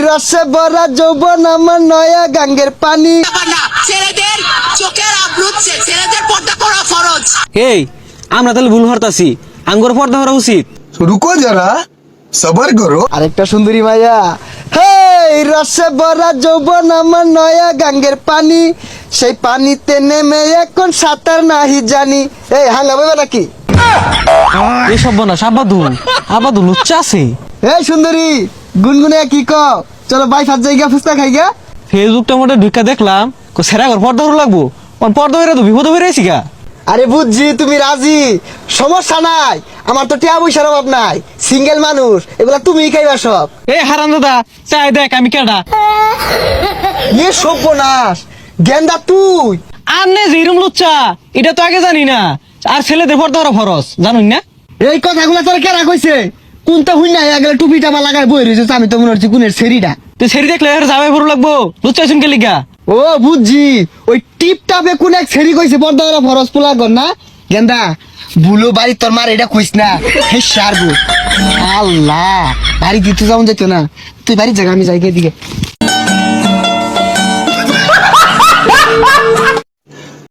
রসে ভরা যৌবন আমার নয়া গাঙ্গের পানি। ছেলেদের চোখের আবরুদ ছেলেদের পর্দা করা ফরজ। এই আমরা তাহলে ভুল হরতাছি, আঙ্গুর পর্দা করা উচিত। रुको जरा सबर करो। আরেকটা সুন্দরী মাইয়া, হেই রসে ভরা যৌবন আমার নয়া গাঙ্গের পানি, সেই পানিতে নেমে এখন সাঁতার নাহি জানি। এই হাঙ্গা বইবে নাকি? এই সব না আবাদু লুচ্চা আছে। এই সুন্দরী গুনগুনে কি কও, চলো বাই ফাত জায়গা ফুচকা খাইগা। ফেসবুকটা মোটে ঢুকা দেখলাম সেরা ঘর পর্দা করে লাগবো, পর্দা হয়ে তো বিপদ হয়ে রয়েছি গা। আরে বুঝছি তুমি রাজি, সমস্যা নাই, আমার তো টিয়া পয়সার অভাব নাই, সিঙ্গেল মানুষ, এগুলা তুমি খাইবা সব। এই হারাম দাদা চাই দেখ আমি কেডা। এ সর্বনাশ, গেন্দা তুই। আর নে যেরম লুচ্চা এটা তো আগে জানি না, আর ছেলেদের পর্দা করা ফরজ জানুন না। এই কথাগুলা তোর কেনা কইছে? কোনটা হুই নাই গেলে টুপি টাপা লাগায় বই রয়েছে, আমি তো মনে হচ্ছে কোনের সেরিটা। তুই সেরি দেখলে যাবে ভরো লাগবো, লুচ্চা শুনকে লিগা। ও বুঝছি, ওই টিপ টাপে কোন এক সেরি কইছে পর্দা করা ফরজ পোলা কর না। গেন্দা বুলো বাড়ি তোর মার এটা কইস না, হে সারবো। আল্লাহ বাড়ি দিতে যাওন যেত না, তুই বাড়ির জায়গা আমি যাই দিকে।